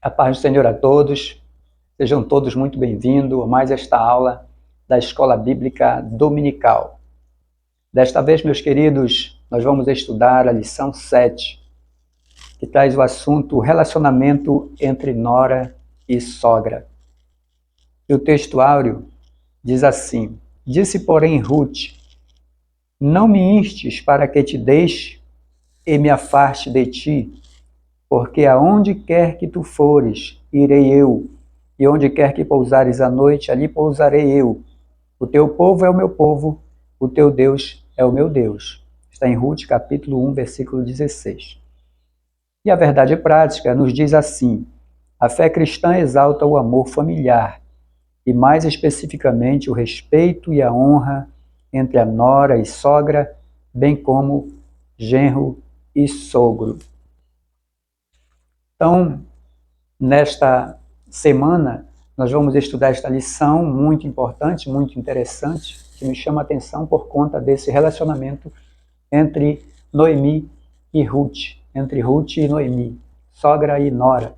A paz do Senhor a todos, sejam todos muito bem-vindos a mais esta aula da Escola Bíblica Dominical. Desta vez, meus queridos, nós vamos estudar a lição 7, que traz o assunto relacionamento entre nora e sogra. E o texto áureo diz assim: Disse, porém, Ruth, não me instes para que te deixe e me afaste de ti, porque aonde quer que tu fores, irei eu, e onde quer que pousares à noite, ali pousarei eu. O teu povo é o meu povo, o teu Deus é o meu Deus. Está em Ruth, capítulo 1, versículo 16. E a verdade prática nos diz assim: a fé cristã exalta o amor familiar, e mais especificamente o respeito e a honra entre a nora e sogra, bem como genro e sogro. Então, nesta semana, nós vamos estudar esta lição muito importante, muito interessante, que me chama a atenção por conta desse relacionamento entre Noemi e Ruth, entre Ruth e Noemi, sogra e nora.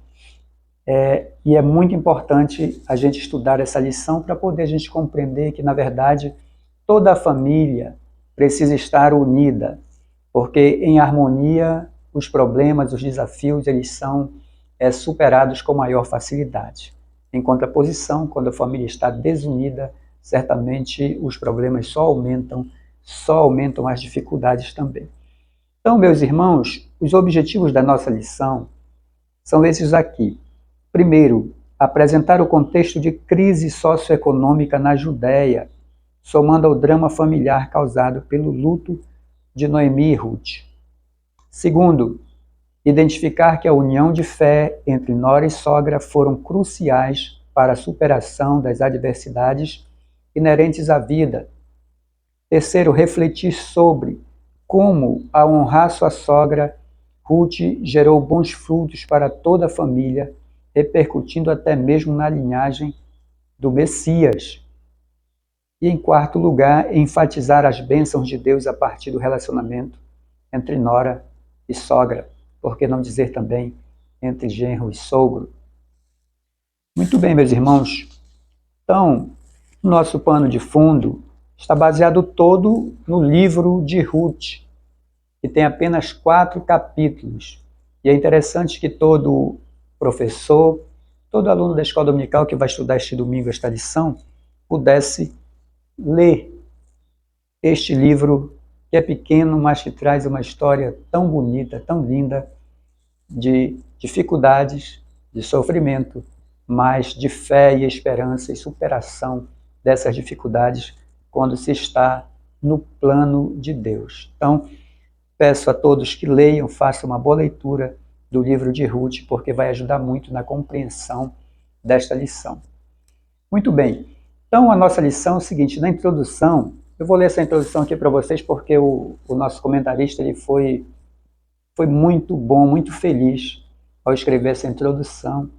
E é muito importante a gente estudar essa lição para poder a gente compreender que, na verdade, toda a família precisa estar unida, porque em harmonia os problemas, os desafios, eles são superados com maior facilidade. Em contraposição, quando a família está desunida, certamente os problemas só aumentam as dificuldades também. Então, meus irmãos, os objetivos da nossa lição são esses aqui. Primeiro, apresentar o contexto de crise socioeconômica na Judéia, somando ao drama familiar causado pelo luto de Noemi e Ruth. Segundo, identificar que a união de fé entre nora e sogra foram cruciais para a superação das adversidades inerentes à vida. Terceiro, refletir sobre como, ao honrar sua sogra, Ruth gerou bons frutos para toda a família, repercutindo até mesmo na linhagem do Messias. E, em quarto lugar, enfatizar as bênçãos de Deus a partir do relacionamento entre nora e sogra. Por que não dizer também entre genro e sogro? Muito bem, meus irmãos. Então, nosso pano de fundo está baseado todo no livro de Ruth, que tem apenas 4 capítulos. E é interessante que todo professor, todo aluno da escola dominical que vai estudar este domingo esta lição, pudesse ler este livro, que é pequeno, mas que traz uma história tão bonita, tão linda, de dificuldades, de sofrimento, mas de fé e esperança e superação dessas dificuldades quando se está no plano de Deus. Então, peço a todos que leiam, façam uma boa leitura do livro de Ruth, porque vai ajudar muito na compreensão desta lição. Muito bem, então a nossa lição é o seguinte: na introdução, eu vou ler essa introdução aqui para vocês porque o nosso comentarista ele foi muito bom, muito feliz ao escrever essa introdução,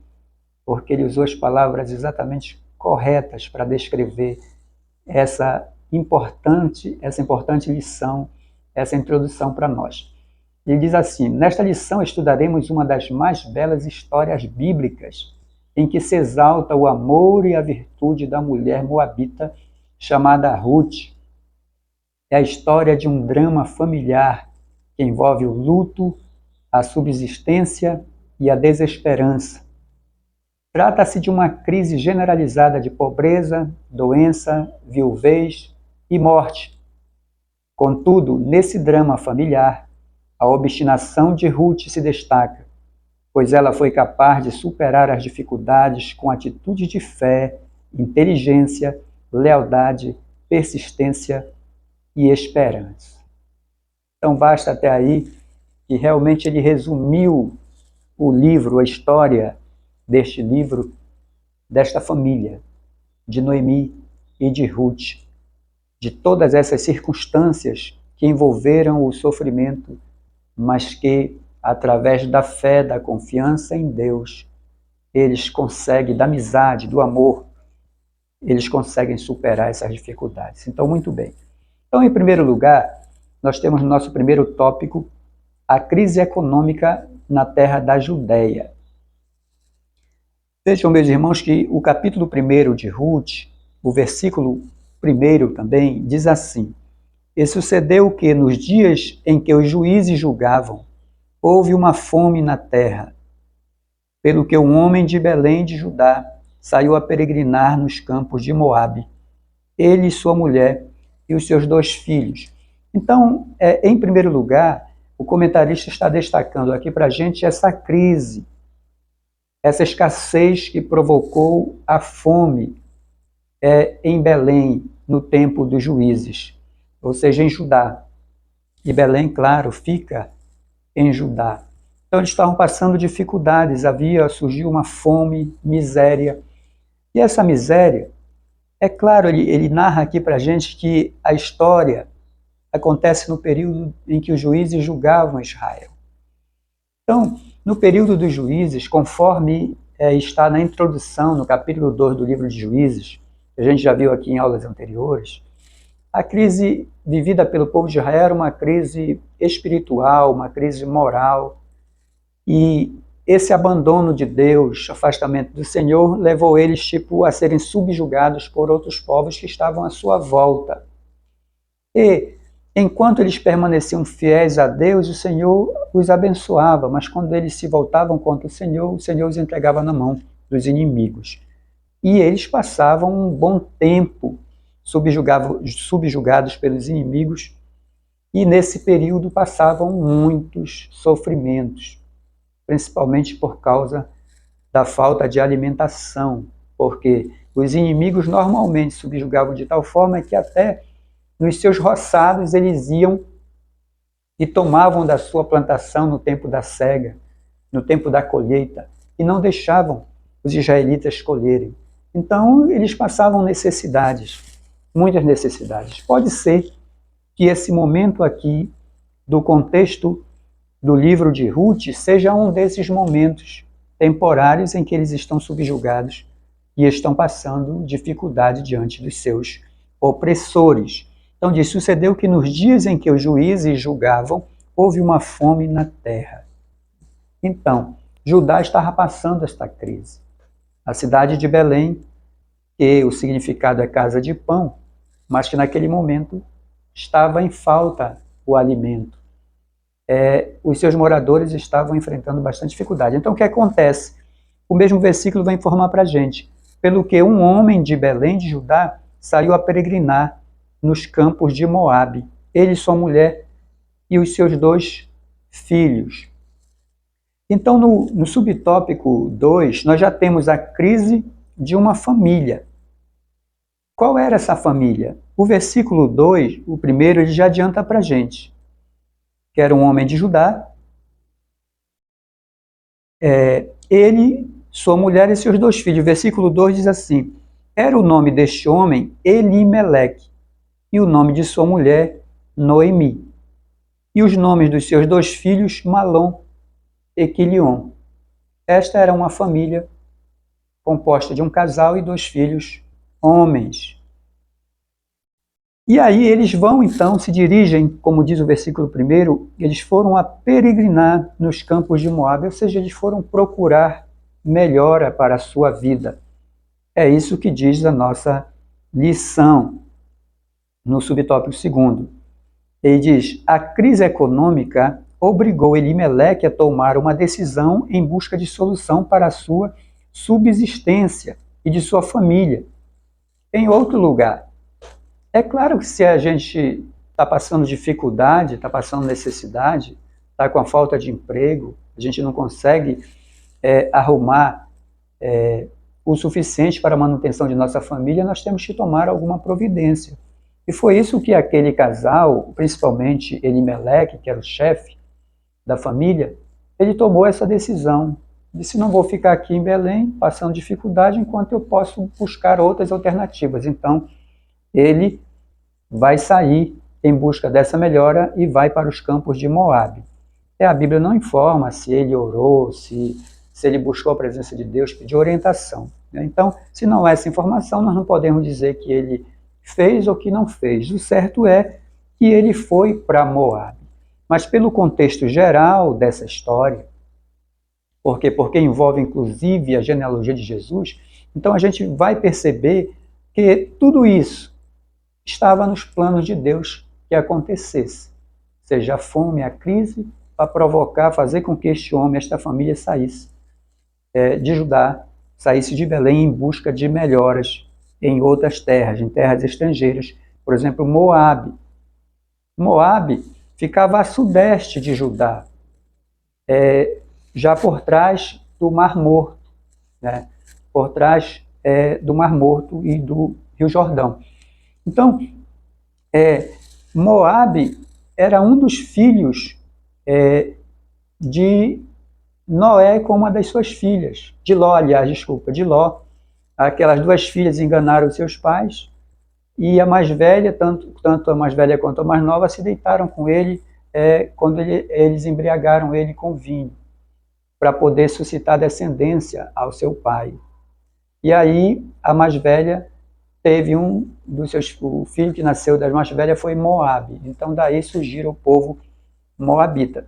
porque ele usou as palavras exatamente corretas para descrever essa importante lição, essa introdução para nós. Ele diz assim: nesta lição estudaremos uma das mais belas histórias bíblicas, em que se exalta o amor e a virtude da mulher moabita chamada Ruth. É a história de um drama familiar que envolve o luto, a subsistência e a desesperança. Trata-se de uma crise generalizada de pobreza, doença, viuvez e morte. Contudo, nesse drama familiar, a obstinação de Ruth se destaca, pois ela foi capaz de superar as dificuldades com atitude de fé, inteligência, lealdade, persistência e esperança. Então basta até aí que realmente ele resumiu o livro, a história deste livro, desta família, de Noemi e de Ruth, de todas essas circunstâncias que envolveram o sofrimento, mas que, através da fé, da confiança em Deus, eles conseguem, da amizade, do amor, eles conseguem superar essas dificuldades. Então, muito bem. Então, em primeiro lugar, nós temos no nosso primeiro tópico a crise econômica na terra da Judéia. Vejam, meus irmãos, que o capítulo 1 de Ruth, o versículo 1 também, diz assim: E sucedeu que, nos dias em que os juízes julgavam, houve uma fome na terra, pelo que um homem de Belém de Judá saiu a peregrinar nos campos de Moabe, ele e sua mulher e os seus 2 filhos. Então, em primeiro lugar, o comentarista está destacando aqui para a gente essa crise, essa escassez que provocou a fome em Belém, no tempo dos juízes, ou seja, em Judá. E Belém, claro, fica em Judá. Então eles estavam passando dificuldades, surgiu uma fome, miséria. E essa miséria, é claro, ele narra aqui para a gente que a história acontece no período em que os juízes julgavam Israel. Então, no período dos juízes, conforme está na introdução, no capítulo 2 do livro de Juízes, que a gente já viu aqui em aulas anteriores, a crise vivida pelo povo de Israel era uma crise espiritual, uma crise moral, e esse abandono de Deus, afastamento do Senhor, levou eles a serem subjugados por outros povos que estavam à sua volta. E enquanto eles permaneciam fiéis a Deus, o Senhor os abençoava, mas quando eles se voltavam contra o Senhor os entregava na mão dos inimigos. E eles passavam um bom tempo subjugados pelos inimigos, e nesse período passavam muitos sofrimentos, principalmente por causa da falta de alimentação, porque os inimigos normalmente subjugavam de tal forma que até nos seus roçados eles iam e tomavam da sua plantação no tempo da cega, no tempo da colheita, e não deixavam os israelitas colherem. Então eles passavam necessidades, muitas necessidades. Pode ser que esse momento aqui do contexto do livro de Ruth seja um desses momentos temporários em que eles estão subjugados e estão passando dificuldade diante dos seus opressores. Então diz, sucedeu que nos dias em que os juízes julgavam, houve uma fome na terra. Então, Judá estava passando esta crise. A cidade de Belém, que o significado é casa de pão, mas que naquele momento estava em falta o alimento. Os seus moradores estavam enfrentando bastante dificuldade. Então, o que acontece? O mesmo versículo vai informar para a gente. Pelo que um homem de Belém, de Judá, saiu a peregrinar nos campos de Moabe, ele, sua mulher e os seus 2 filhos. Então, no subtópico 2, nós já temos a crise de uma família. Qual era essa família? O versículo 2, o primeiro, ele já adianta para a gente, que era um homem de Judá, ele, sua mulher e seus 2 filhos. O versículo 2 diz assim, era o nome deste homem Elimeleque, e o nome de sua mulher Noemi, e os nomes dos seus 2 filhos Malom e Quilion. Esta era uma família composta de um casal e 2 filhos homens. E aí eles vão, então, se dirigem, como diz o versículo 1, eles foram a peregrinar nos campos de Moabe, ou seja, eles foram procurar melhora para a sua vida. É isso que diz a nossa lição no subtópico 2. Ele diz, a crise econômica obrigou Elimeleque a tomar uma decisão em busca de solução para a sua subsistência e de sua família em outro lugar. É claro que se a gente está passando dificuldade, está passando necessidade, está com a falta de emprego, a gente não consegue arrumar o suficiente para a manutenção de nossa família, nós temos que tomar alguma providência. E foi isso que aquele casal, principalmente Elimeleque, que era o chefe da família, ele tomou essa decisão. Disse, não vou ficar aqui em Belém passando dificuldade enquanto eu posso buscar outras alternativas. Então, ele vai sair em busca dessa melhora e vai para os campos de Moabe. A Bíblia não informa se ele orou, se ele buscou a presença de Deus, pediu orientação. Então, se não há essa informação, nós não podemos dizer que ele fez ou que não fez. O certo é que ele foi para Moabe. Mas pelo contexto geral dessa história, porque envolve inclusive a genealogia de Jesus, então a gente vai perceber que tudo isso estava nos planos de Deus que acontecesse. Ou seja, a fome, a crise, para provocar, fazer com que este homem, esta família saísse de Judá, saísse de Belém em busca de melhoras em outras terras, em terras estrangeiras. Por exemplo, Moabe. Moabe ficava a sudeste de Judá, já por trás do Mar Morto, né? Por trás do Mar Morto e do Rio Jordão. Então, Moabe era um dos filhos de Noé com uma das suas filhas, de Ló, aliás, desculpa, de Ló. Aquelas duas filhas enganaram seus pais e a mais velha, tanto a mais velha quanto a mais nova, se deitaram com ele quando eles embriagaram ele com vinho, para poder suscitar descendência ao seu pai. E aí a mais velha teve o filho que nasceu das mais velhas foi Moabe. Então daí surgiu o povo moabita.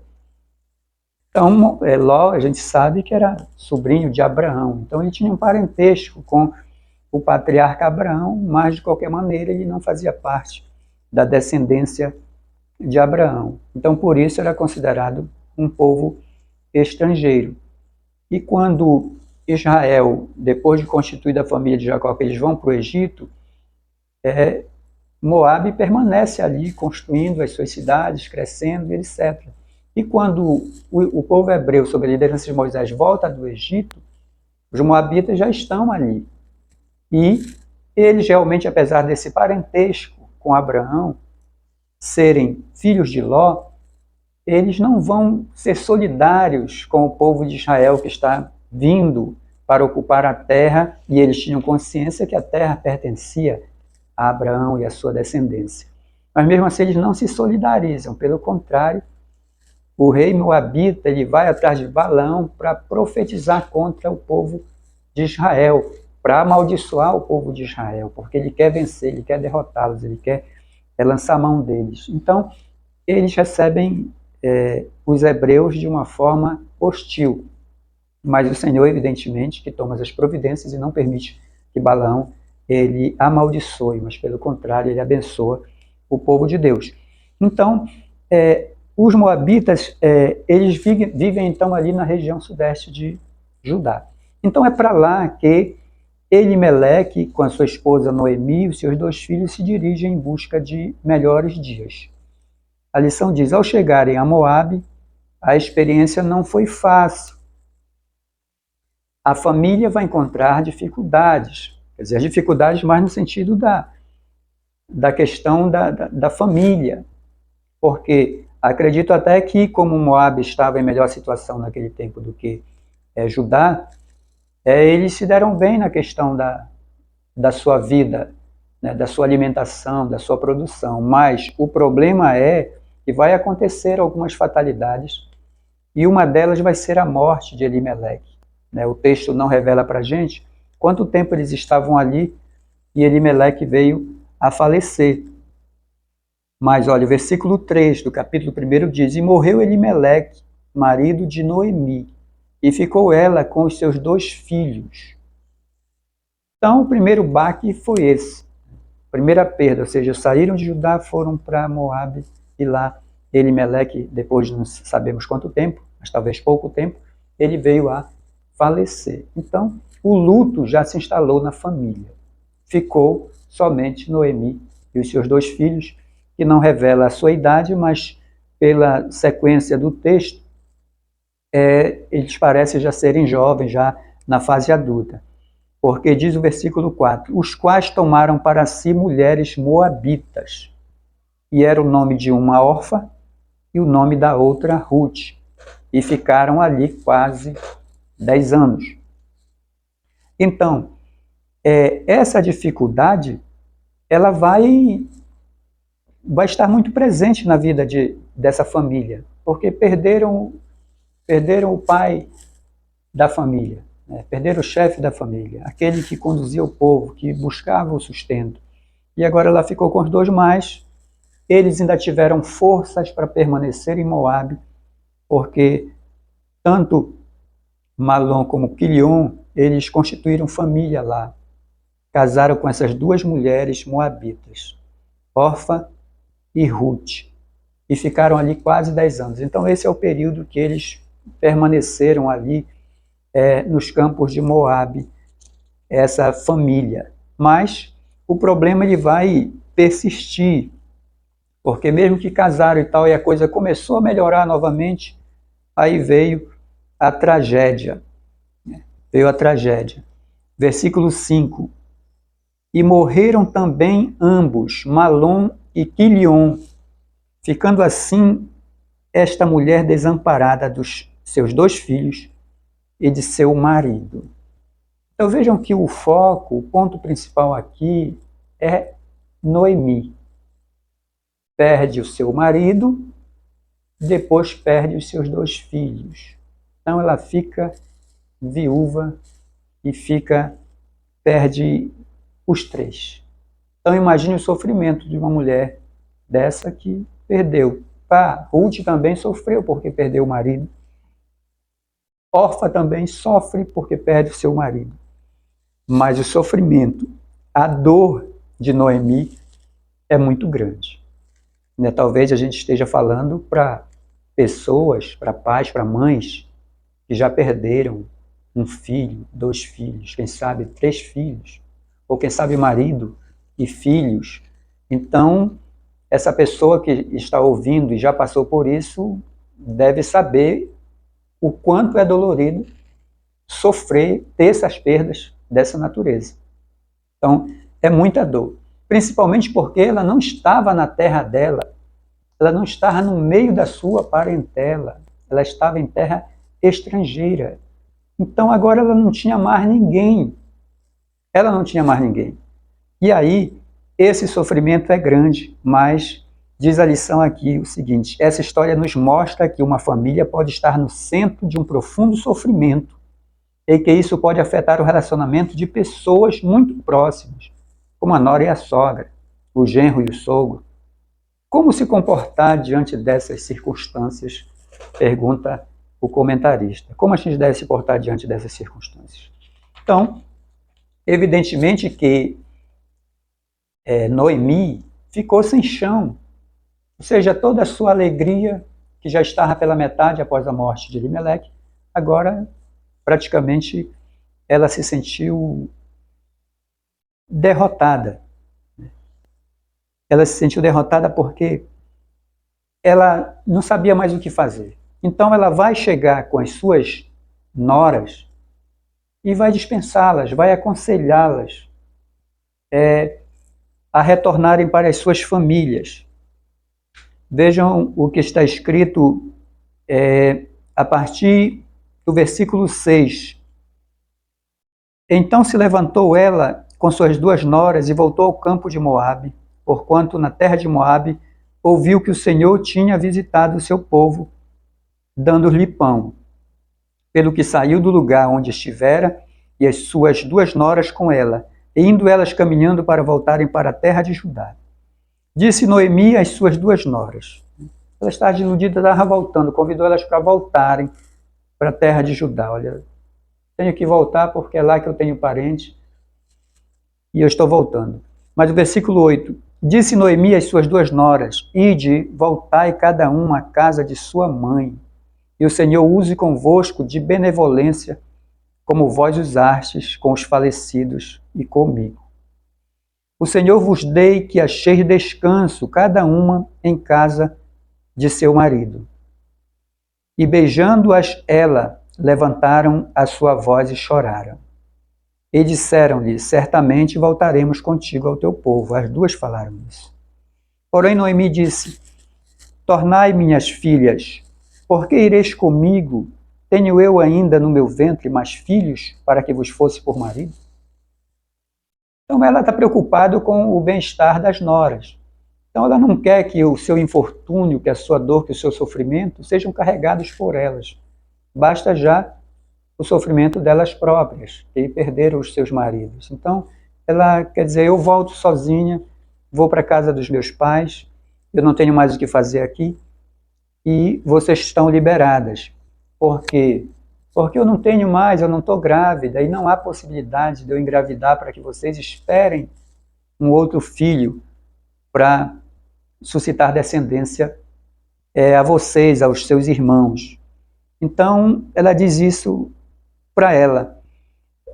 Então Ló, a gente sabe que era sobrinho de Abraão. Então ele tinha um parentesco com o patriarca Abraão, mas de qualquer maneira ele não fazia parte da descendência de Abraão. Então por isso era considerado um povo estrangeiro. E quando Israel, depois de constituída a família de Jacó, que eles vão para o Egito, Moabe permanece ali, construindo as suas cidades, crescendo, etc. E quando o povo hebreu, sob a liderança de Moisés, volta do Egito, os moabitas já estão ali. E eles realmente, apesar desse parentesco com Abraão, serem filhos de Ló, eles não vão ser solidários com o povo de Israel que está vindo para ocupar a terra, e eles tinham consciência que a terra pertencia a Abraão e a sua descendência. Mas mesmo assim eles não se solidarizam, pelo contrário, o rei moabita ele vai atrás de Balaão para profetizar contra o povo de Israel, para amaldiçoar o povo de Israel, porque ele quer vencer, ele quer derrotá-los, ele quer lançar mão deles. Então, eles recebem os hebreus de uma forma hostil, mas o Senhor, evidentemente, que toma as providências e não permite que Balaão ele amaldiçoe, mas pelo contrário, ele abençoa o povo de Deus. Então, os moabitas, eles vivem então ali na região sudeste de Judá. Então é para lá que Elimeleque, com a sua esposa Noemi e os seus 2 filhos, se dirigem em busca de melhores dias. A lição diz, ao chegarem a Moabe, a experiência não foi fácil. A família vai encontrar dificuldades, quer dizer, as dificuldades mais no sentido da questão da família, porque acredito até que, como Moabe estava em melhor situação naquele tempo do que Judá, eles se deram bem na questão da sua vida, né, da sua alimentação, da sua produção, mas o problema é que vai acontecer algumas fatalidades, e uma delas vai ser a morte de Elimeleque. O texto não revela para a gente quanto tempo eles estavam ali e Elimeleque veio a falecer. Mas olha, o versículo 3 do capítulo 1 diz, e morreu Elimeleque, marido de Noemi, e ficou ela com os seus 2 filhos. Então, o primeiro baque foi esse. Primeira perda, ou seja, saíram de Judá, foram para Moabe, e lá Elimeleque, depois de não sabemos quanto tempo, mas talvez pouco tempo, ele veio a falecer. Então, o luto já se instalou na família. Ficou somente Noemi e os seus 2 filhos, que não revela a sua idade, mas pela sequência do texto, eles parecem já serem jovens, já na fase adulta. Porque diz o versículo 4, os quais tomaram para si mulheres moabitas, e era o nome de uma órfã e o nome da outra Ruth, e ficaram ali quase 10 anos. Então, essa dificuldade, ela vai estar muito presente na vida dessa família, porque perderam o pai da família, perderam o chefe da família, aquele que conduzia o povo, que buscava o sustento. E agora ela ficou com os 2 mais. Eles ainda tiveram forças para permanecer em Moabe, porque tanto Malom como Quilion, eles constituíram família lá. Casaram com essas duas mulheres moabitas, Orfa e Ruth, e ficaram ali quase 10 anos. Então esse é o período que eles permaneceram ali nos campos de Moabe, essa família. Mas o problema ele vai persistir, porque mesmo que casaram e tal, e a coisa começou a melhorar novamente, aí veio a tragédia. Veio a tragédia. Versículo 5. E morreram também ambos, Malom e Quilion, ficando assim esta mulher desamparada dos seus 2 filhos e de seu marido. Então vejam que o foco, o ponto principal aqui é Noemi. Perde o seu marido, depois perde os seus 2 filhos. Então ela fica viúva e perde os 3. Então imagine o sofrimento de uma mulher dessa que perdeu. Ruth também sofreu porque perdeu o marido. Orfa também sofre porque perde o seu marido. Mas o sofrimento, a dor de Noemi é muito grande. Talvez a gente esteja falando para pessoas, para pais, para mães que já perderam um filho, 2 filhos, quem sabe 3 filhos, ou quem sabe marido e filhos. Então, essa pessoa que está ouvindo e já passou por isso deve saber o quanto é dolorido sofrer, ter essas perdas dessa natureza. Então, é muita dor. Principalmente porque ela não estava na terra dela, ela não estava no meio da sua parentela, ela estava em terra estrangeira. Então, agora ela não tinha mais ninguém. Ela não tinha mais ninguém. E aí, esse sofrimento é grande, mas diz a lição aqui o seguinte: essa história nos mostra que uma família pode estar no centro de um profundo sofrimento e que isso pode afetar o relacionamento de pessoas muito próximas, como a nora e a sogra, o genro e o sogro. Como se comportar diante dessas circunstâncias? Pergunta o comentarista. Como a gente deve se portar diante dessas circunstâncias? Então, evidentemente que Noemi ficou sem chão, ou seja, toda a sua alegria, que já estava pela metade após a morte de Elimeleque, agora praticamente ela se sentiu derrotada. Ela se sentiu derrotada porque ela não sabia mais o que fazer. Então ela vai chegar com as suas noras e vai dispensá-las, vai aconselhá-las a retornarem para as suas famílias. Vejam o que está escrito a partir do versículo 6. Então se levantou ela com suas 2 noras e voltou ao campo de Moabe, porquanto na terra de Moabe ouviu que o Senhor tinha visitado o seu povo, dando-lhe pão. Pelo que saiu do lugar onde estivera, e as suas 2 noras com ela, e indo elas caminhando para voltarem para a terra de Judá. Disse Noemi às suas 2 noras. Ela estava iludida, estava voltando, convidou elas para voltarem para a terra de Judá. Olha, tenho que voltar porque é lá que eu tenho parente e eu estou voltando. Mas o versículo 8. Disse Noemi às suas 2 noras, ide, voltai cada uma à casa de sua mãe, e o Senhor use convosco de benevolência, como vós usastes com os falecidos e comigo. O Senhor vos dei que acheis descanso, cada uma em casa de seu marido. E beijando-as ela, levantaram a sua voz e choraram. E disseram-lhe, certamente voltaremos contigo ao teu povo. As 2 falaram isso. Porém Noemi disse, tornai minhas filhas, porque ireis comigo? Tenho eu ainda no meu ventre mais filhos para que vos fosse por marido? Então ela está preocupada com o bem-estar das noras. Então ela não quer que o seu infortúnio, que a sua dor, que o seu sofrimento sejam carregados por elas. Basta já o sofrimento delas próprias, que perderam os seus maridos. Então ela quer dizer, eu volto sozinha, vou para a casa dos meus pais, eu não tenho mais o que fazer aqui, e vocês estão liberadas. Por quê? porque eu não tenho mais, eu não estou grávida, e não há possibilidade de eu engravidar para que vocês esperem um outro filho para suscitar descendência a vocês, aos seus irmãos. Então, ela diz isso para ela.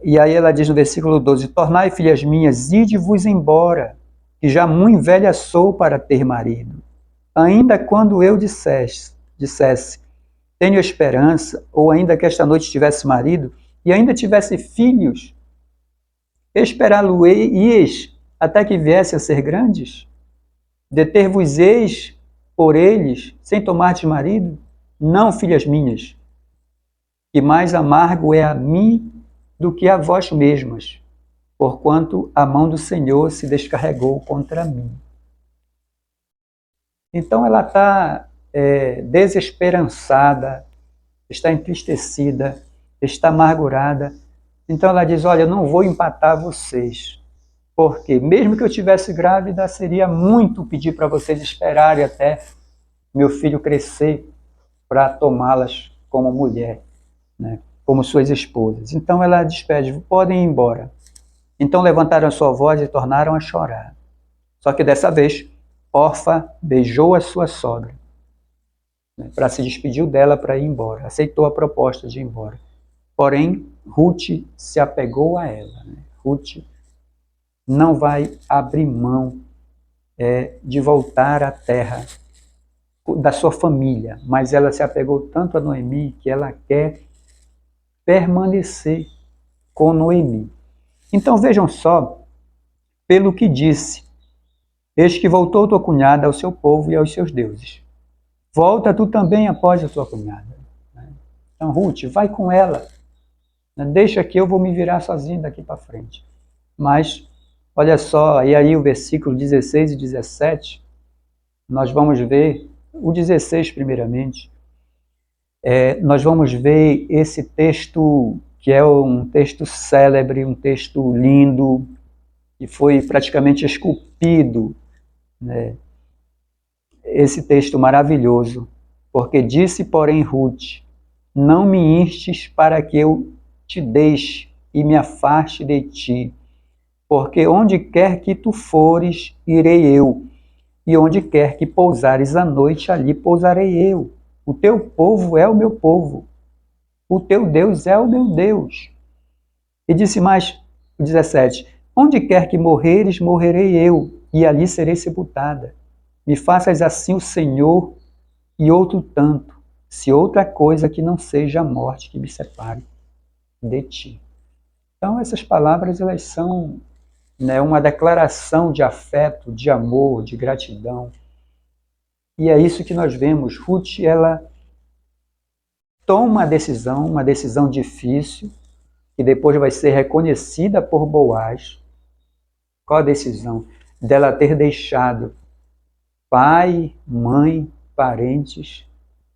E aí ela diz no versículo 12, tornai, filhas minhas, ide-vos embora, que já muito velha sou para ter marido. Ainda quando eu dissesse, tenho esperança, ou ainda que esta noite tivesse marido, e ainda tivesse filhos, esperá-lo-eis até que viesse a ser grandes? Deter-vos-eis por eles, sem tomardes marido? Não, filhas minhas, que mais amargo é a mim do que a vós mesmas, porquanto a mão do Senhor se descarregou contra mim. Então ela está desesperançada, está entristecida, está amargurada. Então ela diz, olha, eu não vou empatar vocês, porque mesmo que eu tivesse grávida, seria muito pedir para vocês esperarem até meu filho crescer para tomá-las como mulher, né, como suas esposas. Então ela despede, podem ir embora. Então levantaram a sua voz e tornaram a chorar. Só que dessa vez, Orfa beijou a sua sogra, né, para se despedir dela para ir embora. Aceitou a proposta de ir embora. Porém, Ruth se apegou a ela. Né? Ruth não vai abrir mão de voltar à terra da sua família, mas ela se apegou tanto a Noemi que ela quer permanecer com Noemi. Então vejam só, pelo que disse, eis que voltou tua cunhada ao seu povo e aos seus deuses. Volta tu também após a tua cunhada. Então Ruth, vai com ela, deixa que eu vou me virar sozinho daqui para frente. Mas, olha só, e aí o versículo 16 e 17, nós vamos ver, o 16 primeiramente, nós vamos ver esse texto que é um texto célebre, um texto lindo, que foi praticamente esculpido, né? Esse texto maravilhoso, porque disse, porém, Ruth, não me instes para que eu te deixe e me afaste de ti, porque onde quer que tu fores, irei eu, e onde quer que pousares a noite, ali pousarei eu. O teu povo é o meu povo, o teu Deus é o meu Deus. E disse mais, 17, onde quer que morreres, morrerei eu, e ali serei sepultada. Me faças assim o Senhor e outro tanto, se outra coisa que não seja a morte que me separe de ti. Então essas palavras, elas são, né, uma declaração de afeto, de amor, de gratidão. E é isso que nós vemos. Ruth, ela toma uma decisão difícil, que depois vai ser reconhecida por Boaz. Qual a decisão? Dela ter deixado pai, mãe, parentes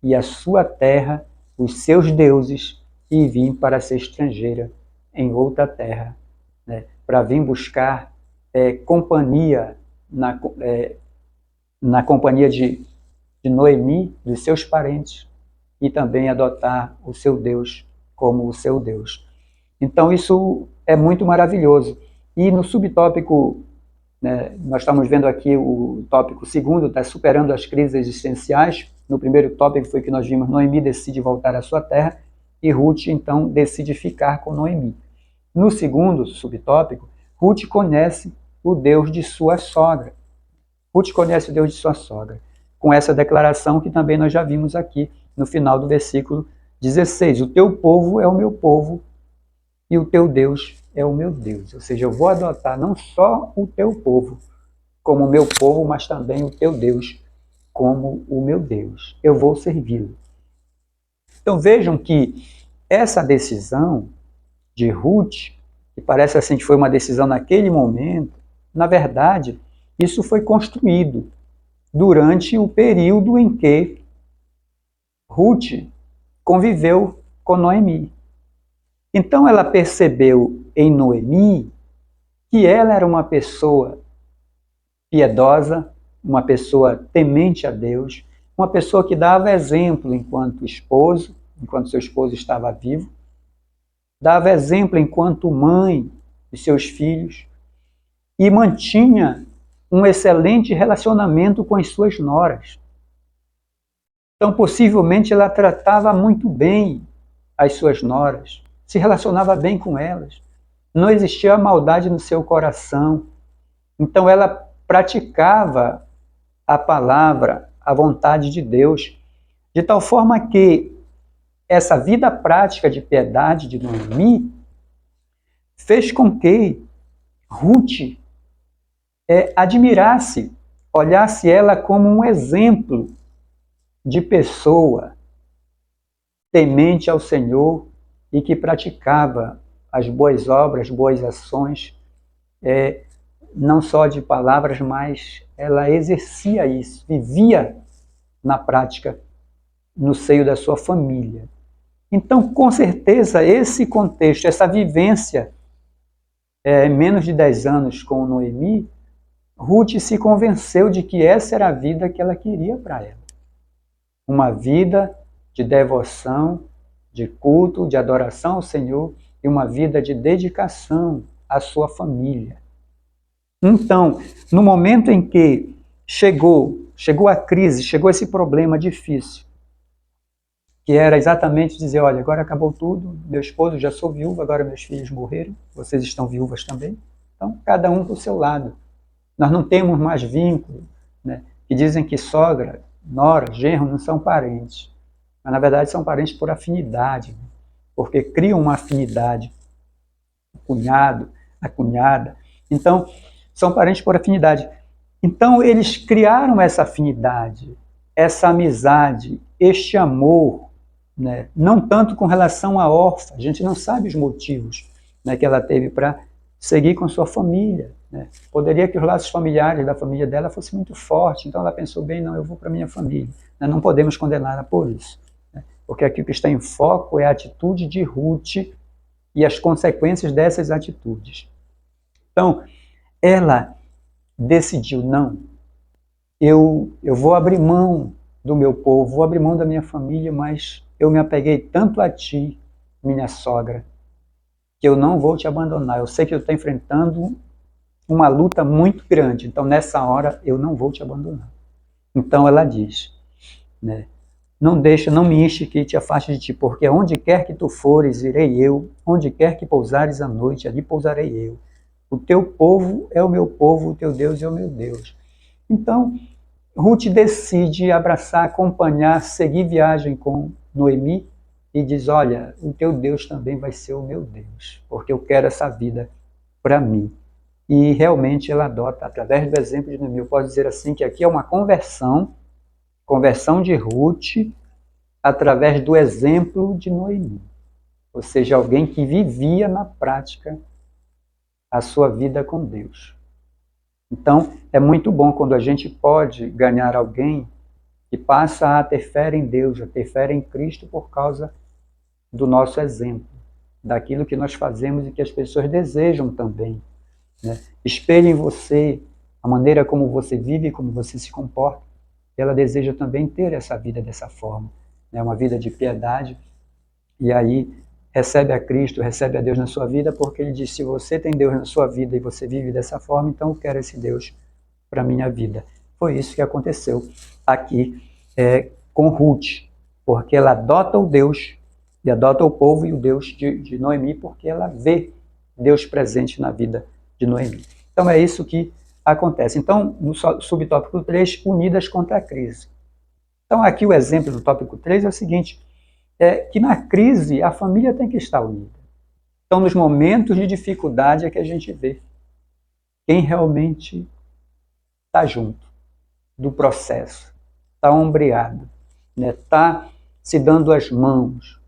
e a sua terra, os seus deuses, e vir para ser estrangeira em outra terra, né? Para vir buscar companhia na companhia de Noemi, dos seus parentes, e também adotar o seu Deus como o seu Deus. Então isso é muito maravilhoso. E no subtópico, né, nós estamos vendo aqui o tópico segundo, está superando as crises existenciais. No primeiro tópico foi que nós vimos Noemi decide voltar à sua terra e Ruth então decide ficar com Noemi. No segundo subtópico, Ruth conhece o Deus de sua sogra. Ruth conhece o Deus de sua sogra, com essa declaração que também nós já vimos aqui no final do versículo 16. O teu povo é o meu povo e o teu Deus é o meu Deus. Ou seja, eu vou adotar não só o teu povo como o meu povo, mas também o teu Deus como o meu Deus. Eu vou servi-lo. Então vejam que essa decisão de Ruth, que parece assim que foi uma decisão naquele momento, na verdade, isso foi construído durante o período em que Ruth conviveu com Noemi. Então ela percebeu em Noemi que ela era uma pessoa piedosa, uma pessoa temente a Deus, uma pessoa que dava exemplo enquanto esposo, enquanto seu esposo estava vivo, dava exemplo enquanto mãe de seus filhos e mantinha um excelente relacionamento com as suas noras. Então, possivelmente, ela tratava muito bem as suas noras, se relacionava bem com elas. Não existia maldade no seu coração. Então, ela praticava a palavra, a vontade de Deus, de tal forma que essa vida prática de piedade de Noemi fez com que Ruth admirasse, olhasse ela como um exemplo de pessoa temente ao Senhor e que praticava as boas obras, boas ações, não só de palavras, mas ela exercia isso, vivia na prática no seio da sua família. Então, com certeza, esse contexto, essa vivência, menos de 10 anos com Noemi, Ruth se convenceu de que essa era a vida que ela queria para ela. Uma vida de devoção, de culto, de adoração ao Senhor e uma vida de dedicação à sua família. Então, no momento em que chegou a crise, chegou esse problema difícil, que era exatamente dizer, olha, agora acabou tudo, meu esposo, já sou viúva, agora meus filhos morreram, vocês estão viúvas também, então cada um para o seu lado. Nós não temos mais vínculo, né? Que dizem que sogra, nora, genro não são parentes, mas na verdade são parentes por afinidade, né? Porque criam uma afinidade, o cunhado, a cunhada, então são parentes por afinidade. Então eles criaram essa afinidade, essa amizade, este amor, né? Não tanto com relação à órfã, a gente não sabe os motivos, né, que ela teve para seguir com sua família, né? Poderia que os laços familiares da família dela fossem muito fortes, então ela pensou bem, não, eu vou para minha família, né? Não podemos condená-la por isso, né? Porque aqui o que está em foco é a atitude de Ruth e as consequências dessas atitudes. Então, ela decidiu, não, eu vou abrir mão do meu povo, vou abrir mão da minha família, mas eu me apeguei tanto a ti, minha sogra, que eu não vou te abandonar. Eu sei que eu estou enfrentando uma luta muito grande, então nessa hora eu não vou te abandonar. Então ela diz, né, não me enche que te afaste de ti, porque onde quer que tu fores, irei eu, onde quer que pousares à noite, ali pousarei eu. O teu povo é o meu povo, o teu Deus é o meu Deus. Então, Ruth decide abraçar, acompanhar, seguir viagem com Noemi e diz, olha, o teu Deus também vai ser o meu Deus, porque eu quero essa vida para mim. E realmente ela adota, através do exemplo de Noemi, eu posso dizer assim, que aqui é uma conversão de Ruth, através do exemplo de Noemi. Ou seja, alguém que vivia na prática a sua vida com Deus. Então, é muito bom quando a gente pode ganhar alguém que passa a ter fé em Deus, a ter fé em Cristo por causa do nosso exemplo, daquilo que nós fazemos e que as pessoas desejam também, né? Espelhe em você a maneira como você vive, como você se comporta. Ela deseja também ter essa vida dessa forma, né? Uma vida de piedade, e aí recebe a Cristo, recebe a Deus na sua vida, porque ele diz, se você tem Deus na sua vida e você vive dessa forma, então eu quero esse Deus para a minha vida. Foi isso que aconteceu aqui com Ruth, porque ela adota o Deus, e adota o povo e o Deus de Noemi, porque ela vê Deus presente na vida de Noemi. Então é isso que acontece. Então, no subtópico 3, unidas contra a crise. Então aqui o exemplo do tópico 3 é o seguinte, que na crise a família tem que estar unida. Então nos momentos de dificuldade é que a gente vê quem realmente está junto do processo, está ombreado, né? Está se dando as mãos.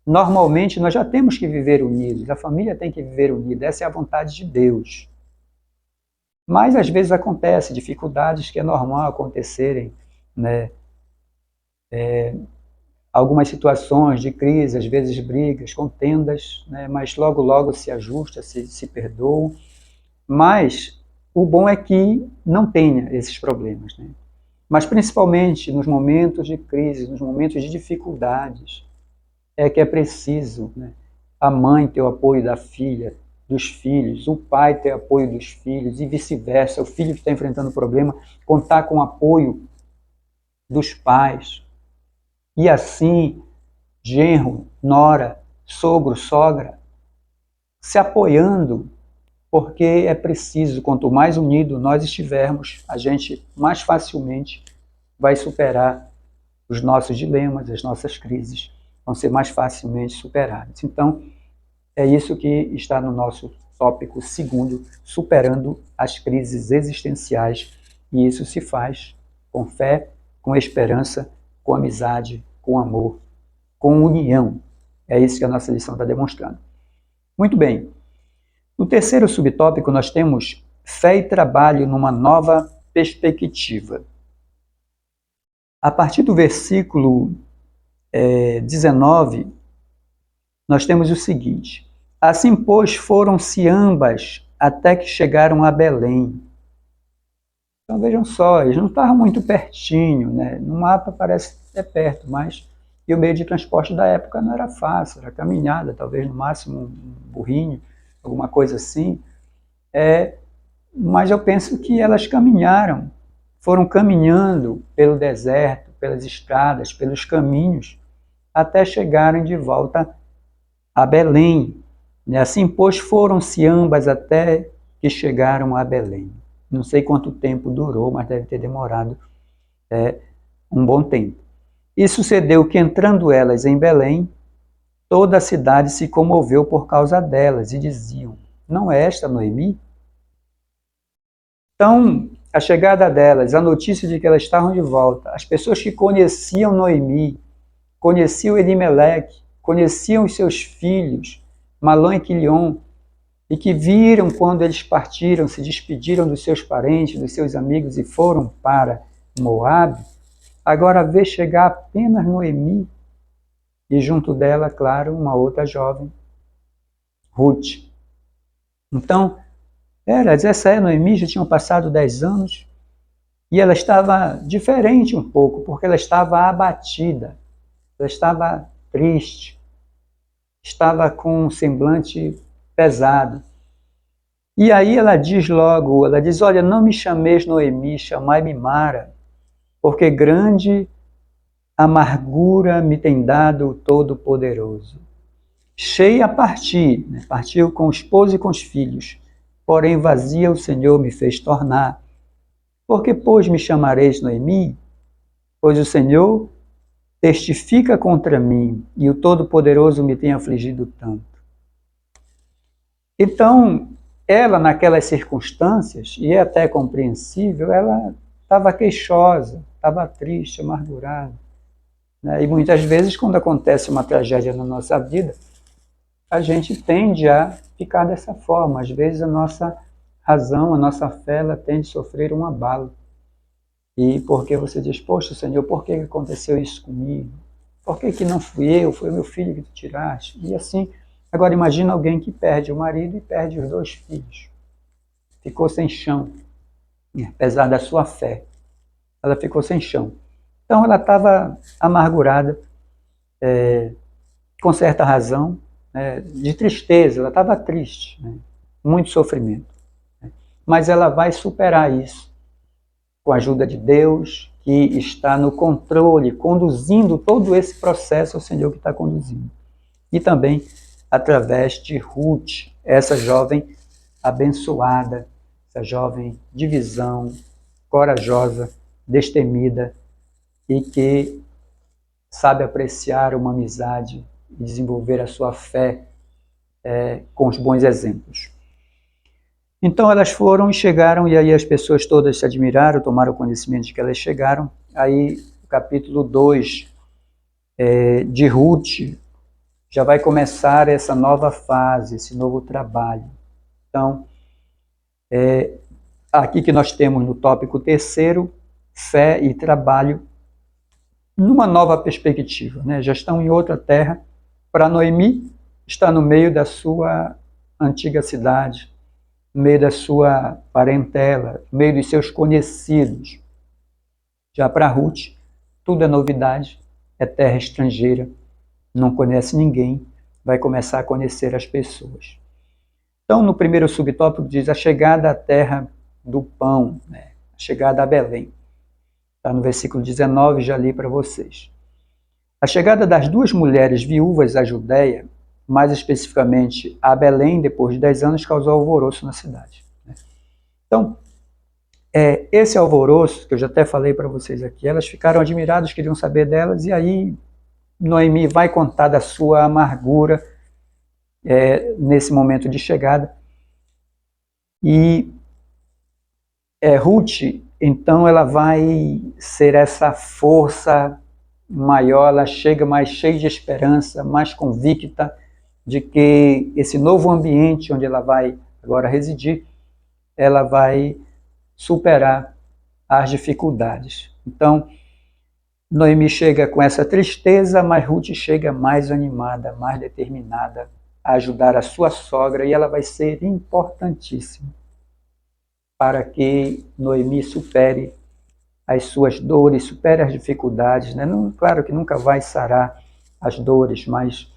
Normalmente nós já temos que viver unidos, a família tem que viver unida, essa é a vontade de Deus. Mas às vezes acontece dificuldades que é normal acontecerem, né? Algumas situações de crise, às vezes brigas, contendas, né? Mas logo logo se ajusta, se perdoam. Mas o bom é que não tenha esses problemas, né? Mas principalmente nos momentos de crise, nos momentos de dificuldades, é que é preciso, né, a mãe ter o apoio da filha, dos filhos, o pai ter o apoio dos filhos e vice-versa, o filho que está enfrentando o problema, contar com o apoio dos pais. E assim, genro, nora, sogro, sogra, se apoiando, porque é preciso, quanto mais unido nós estivermos, a gente mais facilmente vai superar os nossos dilemas, as nossas crises vão ser mais facilmente superadas. Então, é isso que está no nosso tópico segundo, superando as crises existenciais, e isso se faz com fé, com esperança, com amizade, com amor, com união. É isso que a nossa lição está demonstrando. Muito bem. No terceiro subtópico, nós temos fé e trabalho numa nova perspectiva. A partir do versículo 19, nós temos o seguinte: assim, pois, foram-se ambas até que chegaram a Belém. Então, vejam só, eles não estavam muito pertinho, né? No mapa parece que é perto, mas e o meio de transporte da época não era fácil, era caminhada, talvez no máximo um burrinho, alguma coisa assim. Mas eu penso que elas caminharam, foram caminhando pelo deserto, pelas estradas, pelos caminhos, até chegarem de volta a Belém. Assim, pois, foram-se ambas até que chegaram a Belém. Não sei quanto tempo durou, mas deve ter demorado um bom tempo. E sucedeu que, entrando elas em Belém, toda a cidade se comoveu por causa delas, e diziam: não é esta Noemi? Então, a chegada delas, a notícia de que elas estavam de volta, as pessoas que conheciam Noemi, conheciam Elimeleque, conheciam os seus filhos, Malom e Quilion, e que viram quando eles partiram, se despediram dos seus parentes, dos seus amigos e foram para Moabe, agora vê chegar apenas Noemi e junto dela, claro, uma outra jovem, Ruth. Então, essa é Noemi, já tinham passado 10 anos e ela estava diferente um pouco, porque ela estava abatida, ela estava triste, estava com um semblante pesado. E aí ela diz logo, ela diz: olha, não me chameis Noemi, chamai-me Mara, porque grande amargura me tem dado o Todo-Poderoso. Cheia a partir, né? Partiu com o esposo e com os filhos, porém vazia o Senhor me fez tornar. Porque, pois, me chamareis Noemi? Pois o Senhor testifica contra mim, e o Todo-Poderoso me tem afligido tanto. Então, ela, naquelas circunstâncias, e é até compreensível, ela estava queixosa, estava triste, amargurada. Né? E muitas vezes, quando acontece uma tragédia na nossa vida, a gente tende a ficar dessa forma. Às vezes a nossa razão, a nossa fé, ela tende a sofrer um abalo. E porque você diz: poxa, Senhor, por que aconteceu isso comigo? Por que não fui eu, foi o meu filho que tu tiraste? E assim, agora imagina alguém que perde o marido e perde os 2 filhos. Ficou sem chão, apesar da sua fé. Ela ficou sem chão. Então ela estava amargurada, com certa razão, de tristeza, ela estava triste, né? Muito sofrimento. Né? Mas ela vai superar isso com a ajuda de Deus, que está no controle, conduzindo todo esse processo, é o Senhor que está conduzindo. E também através de Ruth, essa jovem abençoada, essa jovem de visão, corajosa, destemida e que sabe apreciar uma amizade e desenvolver a sua fé com os bons exemplos. Então elas foram e chegaram, e aí as pessoas todas se admiraram, tomaram conhecimento de que elas chegaram. Aí o capítulo 2 de Ruth já vai começar essa nova fase, esse novo trabalho. Então, aqui que nós temos no tópico terceiro, fé e trabalho numa nova perspectiva. Né? Já estão em outra terra. Para Noemi, está no meio da sua antiga cidade, no meio da sua parentela, no meio dos seus conhecidos. Já para Ruth, tudo é novidade, é terra estrangeira, não conhece ninguém, vai começar a conhecer as pessoas. Então, no primeiro subtópico diz a chegada à terra do pão, né? A chegada a Belém. Está no versículo 19, já li para vocês. A chegada das duas mulheres viúvas à Judéia, mais especificamente a Belém, depois de 10 anos, causou alvoroço na cidade. Então, esse alvoroço, que eu já até falei para vocês aqui, elas ficaram admiradas, queriam saber delas, e aí Noemi vai contar da sua amargura nesse momento de chegada. E Ruth, então, ela vai ser essa força maior, ela chega mais cheia de esperança, mais convicta de que esse novo ambiente onde ela vai agora residir, ela vai superar as dificuldades. Então, Noemi chega com essa tristeza, mas Ruth chega mais animada, mais determinada a ajudar a sua sogra, e ela vai ser importantíssima para que Noemi supere as suas dores, supere as dificuldades. Né? Não, claro que nunca vai sarar as dores, mas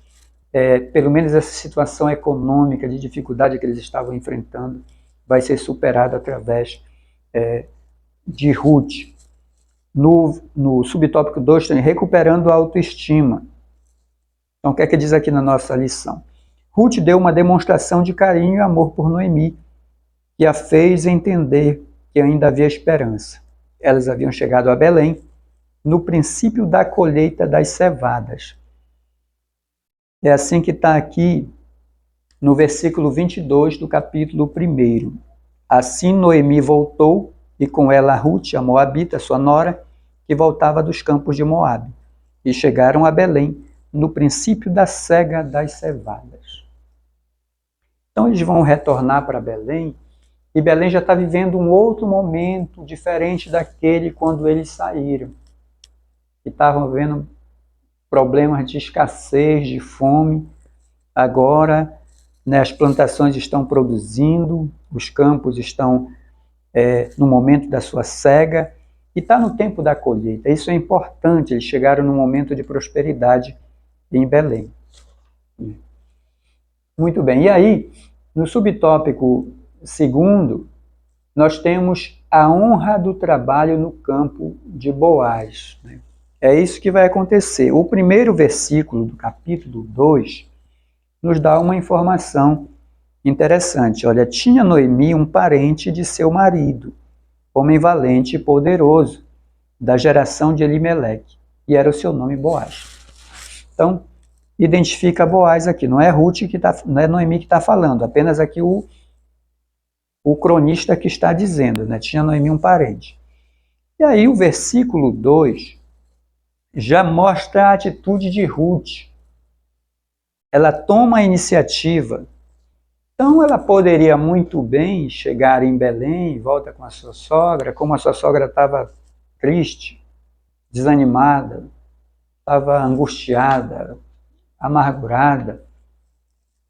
pelo menos essa situação econômica de dificuldade que eles estavam enfrentando vai ser superada através de Ruth. No subtópico 2 tem recuperando a autoestima. Então, o que é que diz aqui na nossa lição? Ruth deu uma demonstração de carinho e amor por Noemi, que a fez entender que ainda havia esperança. Elas haviam chegado a Belém no princípio da colheita das cevadas. É assim que está aqui no versículo 22 do capítulo 1. Assim Noemi voltou, e com ela Ruth, a moabita, sua nora, que voltava dos campos de Moabe, e chegaram a Belém no princípio da cega das cevadas. Então eles vão retornar para Belém, e Belém já está vivendo um outro momento diferente daquele quando eles saíram. E estavam vivendo problemas de escassez, de fome. Agora, né, as plantações estão produzindo, os campos estão no momento da sua cega, e está no tempo da colheita. Isso é importante, eles chegaram num momento de prosperidade em Belém. Muito bem, e aí, no subtópico 2, nós temos a honra do trabalho no campo de Boaz. Né? É isso que vai acontecer. O primeiro versículo do capítulo 2 nos dá uma informação interessante. Olha, tinha Noemi um parente de seu marido, homem valente e poderoso, da geração de Elimeleque, e era o seu nome Boaz. Então, identifica Boaz aqui, não é Ruth que não é Noemi que está falando, apenas aqui o cronista que está dizendo, né? Tinha Noemi um parente. E aí o versículo 2 já mostra a atitude de Ruth. Ela toma a iniciativa. Então ela poderia muito bem chegar em Belém, volta com a sua sogra, como a sua sogra estava triste, desanimada, estava angustiada, amargurada.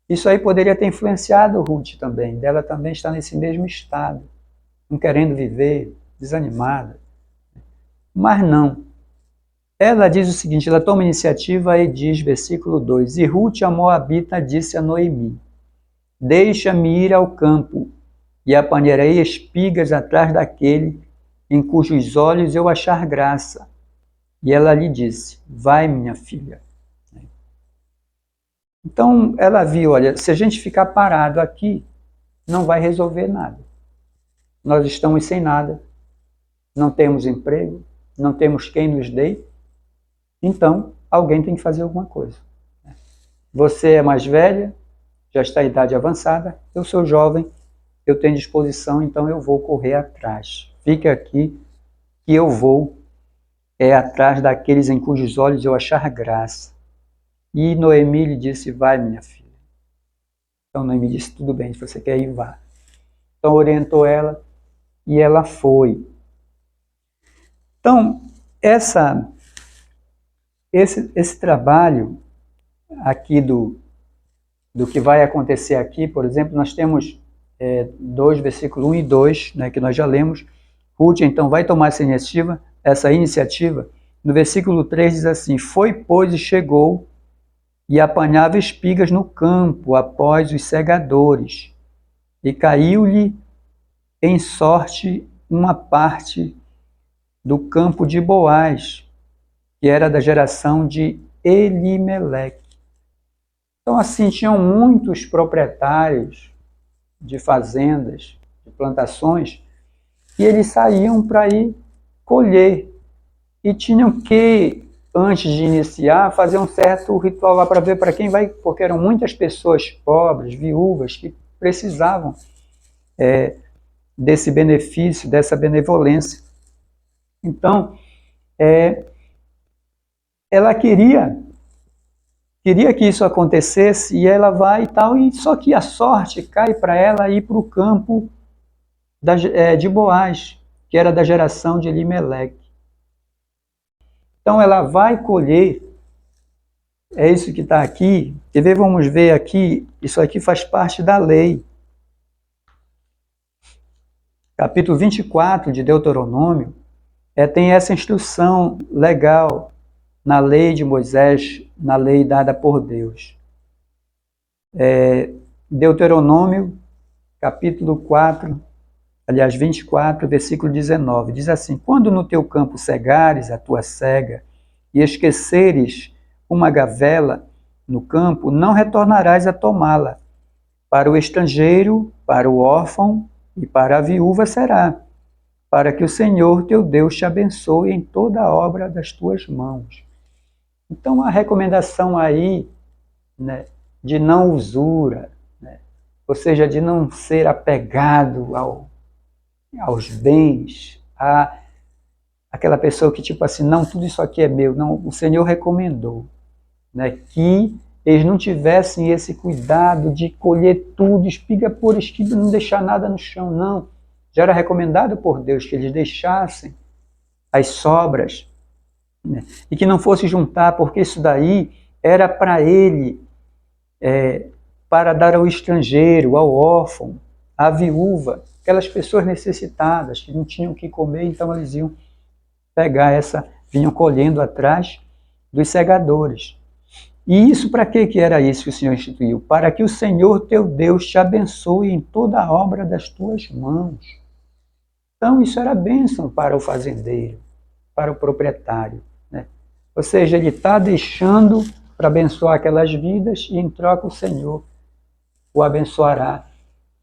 Isso aí poderia ter influenciado Ruth também, dela também estar nesse mesmo estado, não querendo viver, desanimada. Mas não. Ela diz o seguinte, ela toma iniciativa e diz, versículo 2, e Ruth, a moabita, disse a Noemi, deixa-me ir ao campo, e apanharei espigas atrás daquele em cujos olhos eu achar graça. E ela lhe disse, vai, minha filha. Então, ela viu, olha, se a gente ficar parado aqui, não vai resolver nada. Nós estamos sem nada, não temos emprego, não temos quem nos dê, então alguém tem que fazer alguma coisa. Você é mais velha, já está em idade avançada, eu sou jovem, eu tenho disposição, então eu vou correr atrás. Fique aqui que eu vou atrás daqueles em cujos olhos eu achar graça. E Noemi lhe disse, vai, minha filha. Então Noemi disse, tudo bem, se você quer ir, vá. Então orientou ela e ela foi. Então, esse trabalho aqui do que vai acontecer aqui, por exemplo, nós temos 2, versículo 1 e 2, né, que nós já lemos. Ruth, então, vai tomar essa iniciativa. No versículo 3 diz assim, foi, pois, e chegou, e apanhava espigas no campo após os segadores, e caiu-lhe em sorte uma parte do campo de Boaz, que era da geração de Elimeleque. Então, assim, tinham muitos proprietários de fazendas, de plantações, e eles saíam para ir colher. E tinham que, antes de iniciar, fazer um certo ritual lá para ver para quem vai, porque eram muitas pessoas pobres, viúvas, que precisavam desse benefício, dessa benevolência. Então, ela queria que isso acontecesse, e ela vai e tal, e só que a sorte cai para ela ir para o campo de Boaz, que era da geração de Elimeleque. Então ela vai colher, é isso que está aqui, quer ver, vamos ver aqui, isso aqui faz parte da lei. Capítulo 24 de Deuteronômio, tem essa instrução legal na lei de Moisés, na lei dada por Deus. Deuteronômio, capítulo 4, aliás, 24, versículo 19, diz assim: quando no teu campo cegares a tua cega e esqueceres uma gavela no campo, não retornarás a tomá-la. Para o estrangeiro, para o órfão e para a viúva será, para que o Senhor teu Deus te abençoe em toda a obra das tuas mãos. Então a recomendação aí, né, de não usura, né, ou seja, de não ser apegado aos bens, aquela pessoa que tipo assim, não, tudo isso aqui é meu. Não, o Senhor recomendou, né, que eles não tivessem esse cuidado de colher tudo, espiga por espiga, não deixar nada no chão, não. Já era recomendado por Deus que eles deixassem as sobras, né, e que não fosse juntar, porque isso daí era para ele, para dar ao estrangeiro, ao órfão, à viúva, aquelas pessoas necessitadas que não tinham o que comer, então eles iam pegar vinham colhendo atrás dos segadores. E isso para que era isso que o Senhor instituiu? Para que o Senhor teu Deus te abençoe em toda a obra das tuas mãos. Então isso era bênção para o fazendeiro, para o proprietário, né? Ou seja, ele está deixando para abençoar aquelas vidas, e em troca o Senhor o abençoará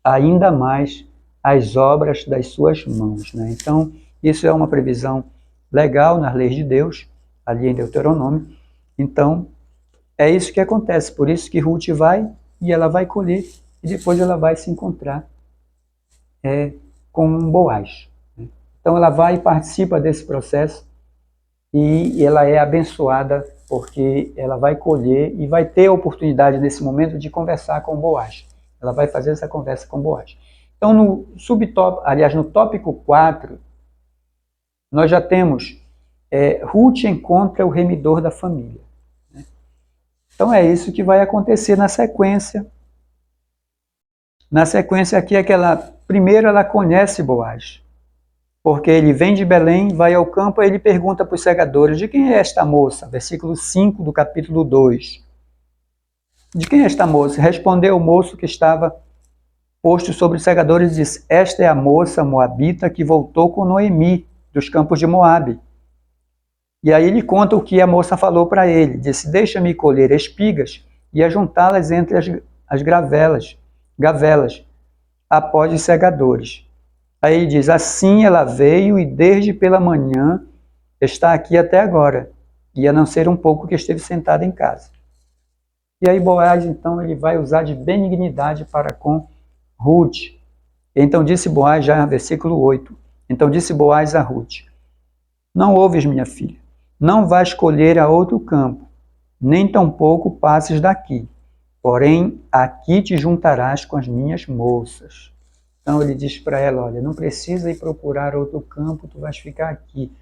ainda mais as obras das suas mãos, né? Então isso é uma previsão legal nas leis de Deus, ali em Deuteronômio. Então é isso que acontece, por isso que Ruth vai, e ela vai colher, e depois ela vai se encontrar com Boaz. Então ela vai e participa desse processo, e ela é abençoada, porque ela vai colher e vai ter a oportunidade nesse momento de conversar com Boaz. Ela vai fazer essa conversa com Boaz. Então no tópico 4, nós já temos Ruth encontra o remidor da família. Então é isso que vai acontecer na sequência. Na sequência aqui, primeiro ela conhece Boaz, porque ele vem de Belém, vai ao campo, e ele pergunta para os segadores: de quem é esta moça? Versículo 5 do capítulo 2. De quem é esta moça? Respondeu o moço que estava posto sobre os segadores e disse: esta é a moça moabita que voltou com Noemi, dos campos de Moabe. E aí ele conta o que a moça falou para ele. Disse: deixa-me colher espigas e ajuntá-las entre as gavelas, após os segadores. Aí ele diz: assim ela veio e desde pela manhã está aqui até agora, e a não ser um pouco que esteve sentada em casa. E aí Boaz, então, ele vai usar de benignidade para com Ruth. Então disse Boaz, já no versículo 8, então disse Boaz a Ruth: não ouves, minha filha, não vais colher a outro campo, nem tampouco passes daqui, porém aqui te juntarás com as minhas moças. Então ele diz para ela: olha, não precisa ir procurar outro campo, tu vais ficar aqui.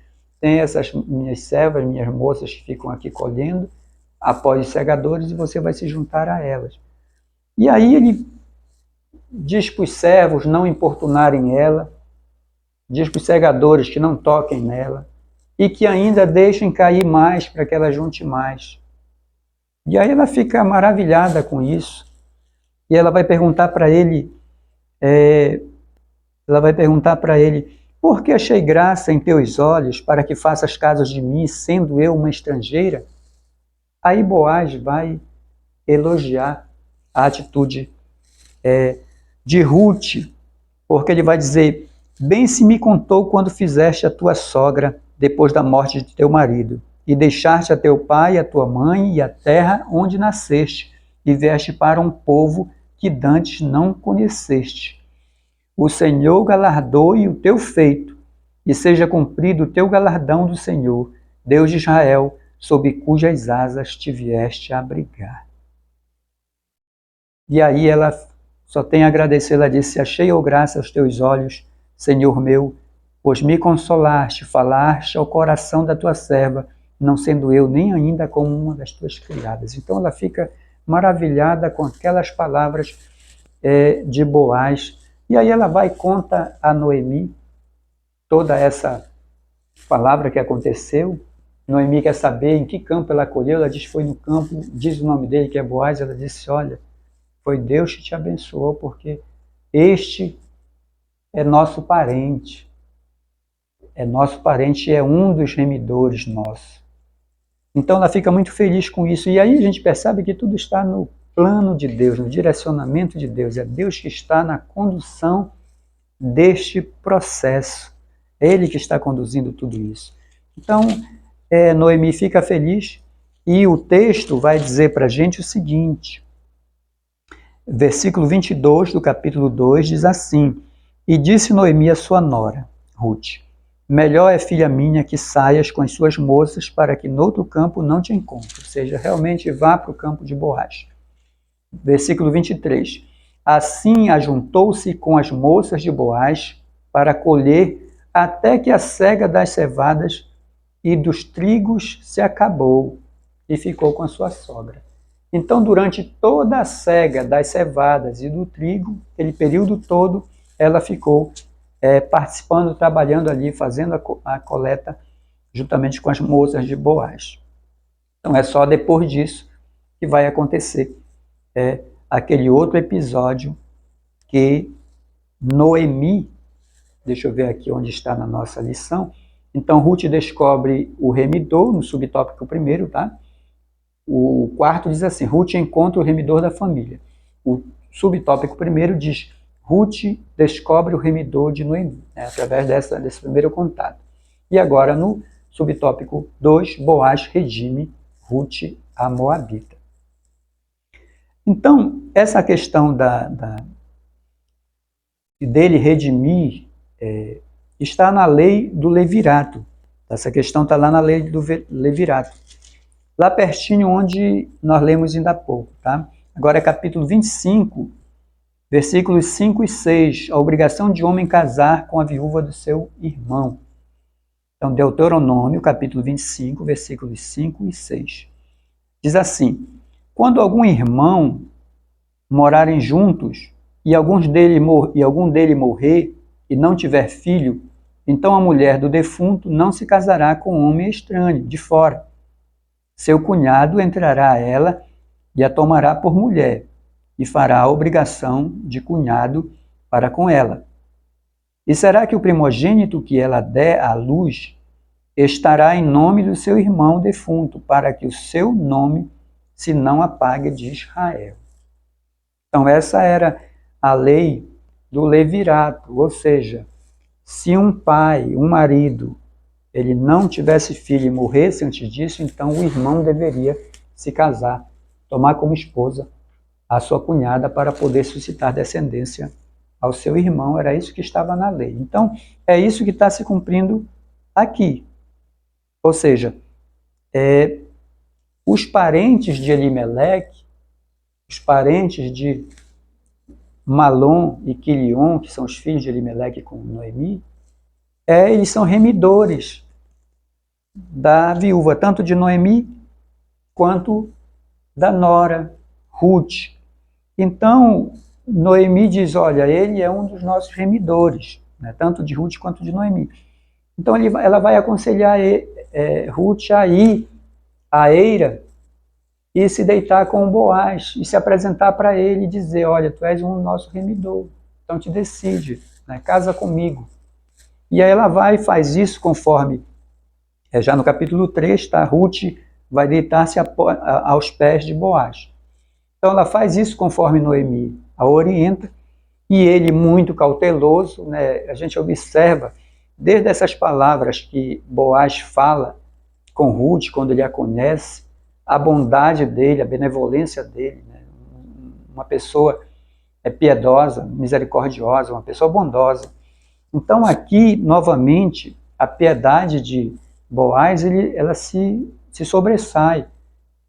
Tem essas minhas servas, minhas moças que ficam aqui colhendo após os segadores, e você vai se juntar a elas. E aí ele diz para os servos não importunarem ela, diz para os segadores que não toquem nela, e que ainda deixem cair mais para que ela junte mais. E aí ela fica maravilhada com isso. E ela vai perguntar para ele, por que achei graça em teus olhos para que faças caso de mim, sendo eu uma estrangeira? Aí Boaz vai elogiar a atitude de Ruth, porque ele vai dizer, bem se me contou quando fizeste a tua sogra depois da morte de teu marido, e deixaste a teu pai, a tua mãe e a terra onde nasceste, e vieste para um povo que dantes não conheceste. O Senhor galardoe o teu feito, e seja cumprido o teu galardão do Senhor, Deus de Israel, sob cujas asas te vieste a abrigar. E aí ela só tem a agradecer, ela disse, achei graça aos teus olhos, Senhor meu, pois me consolaste, falaste ao coração da tua serva, não sendo eu nem ainda como uma das tuas criadas. Então ela fica maravilhada com aquelas palavras de Boaz. E aí ela vai e conta a Noemi toda essa palavra que aconteceu. Noemi quer saber em que campo ela colheu, ela diz foi no campo, diz o nome dele que é Boaz, ela disse, olha, foi Deus que te abençoou, porque este é nosso parente. É nosso parente e é um dos remidores nossos. Então ela fica muito feliz com isso. E aí a gente percebe que tudo está no plano de Deus, no direcionamento de Deus. É Deus que está na condução deste processo. É Ele que está conduzindo tudo isso. Então, Noemi fica feliz e o texto vai dizer para a gente o seguinte, versículo 22 do capítulo 2 diz assim, e disse Noemi a sua nora, Ruth, melhor é, filha minha, que saias com as suas moças para que noutro campo não te encontre. Ou seja, realmente vá para o campo de Boaz. Versículo 23. Assim ajuntou-se com as moças de Boaz para colher até que a cega das cevadas e dos trigos se acabou e ficou com a sua sogra. Então, durante toda a cega das cevadas e do trigo, aquele período todo, ela ficou participando, trabalhando ali, fazendo a coleta juntamente com as moças de Boaz. Então é só depois disso que vai acontecer aquele outro episódio que Noemi, deixa eu ver aqui onde está na nossa lição, então Ruth descobre o remidor, no subtópico primeiro, tá? O quarto diz assim, Ruth encontra o remidor da família. O subtópico primeiro diz, Ruth descobre o remidor de Noemi, através desse primeiro contato. E agora, no subtópico 2, Boaz redime Ruth, a Moabita. Então, essa questão dele redimir está na lei do levirato. Essa questão está lá na lei do levirato. Lá pertinho onde nós lemos ainda há pouco. Tá? Agora é capítulo 25, versículos 5 e 6, a obrigação de homem casar com a viúva do seu irmão. Então, Deuteronômio, capítulo 25, versículos 5 e 6. Diz assim, quando algum irmão morarem juntos e algum dele morrer e não tiver filho, então a mulher do defunto não se casará com um homem estranho, de fora. Seu cunhado entrará a ela e a tomará por mulher, e fará a obrigação de cunhado para com ela. E será que o primogênito que ela der à luz estará em nome do seu irmão defunto, para que o seu nome se não apague de Israel. Então essa era a lei do levirato, ou seja, se um pai, um marido, ele não tivesse filho e morresse antes disso, então o irmão deveria se casar, tomar como esposa a sua cunhada para poder suscitar descendência ao seu irmão, era isso que estava na lei. Então, é isso que está se cumprindo aqui. Ou seja, os parentes de Elimeleque, os parentes de Malom e Quilion, que são os filhos de Elimeleque com Noemi, eles são remidores da viúva, tanto de Noemi quanto da nora, Ruth. Então, Noemi diz, olha, ele é um dos nossos remidores, né, tanto de Ruth quanto de Noemi. Então, ela vai aconselhar Ruth a ir à eira e se deitar com o Boaz, e se apresentar para ele e dizer, olha, tu és um nosso remidor, então te decide, né? Casa comigo. E aí ela vai e faz isso conforme, já no capítulo 3, tá? Ruth vai deitar-se aos pés de Boaz. Então ela faz isso conforme Noemi a orienta, e ele, muito cauteloso, né? A gente observa, desde essas palavras que Boaz fala com Ruth, quando ele a conhece, a bondade dele, a benevolência dele, né? Uma pessoa piedosa, misericordiosa, uma pessoa bondosa. Então aqui, novamente, a piedade de Boaz, ela se sobressai,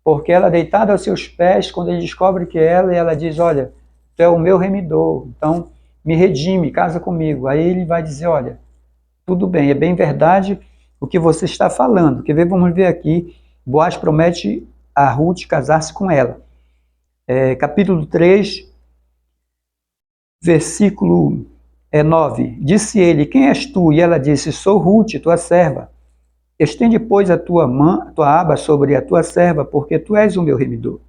porque ela deitada aos seus pés, quando ele descobre que ela diz, olha, tu é o meu remidor, então me redime, casa comigo. Aí ele vai dizer, olha, tudo bem, é bem verdade o que você está falando. Quer ver? Vamos ver aqui, Boaz promete a Ruth casar-se com ela. Capítulo 3, versículo 9. Disse ele, quem és tu? E ela disse, sou Ruth, tua serva. Estende, pois, a tua aba sobre a tua serva, porque tu és o meu remidor.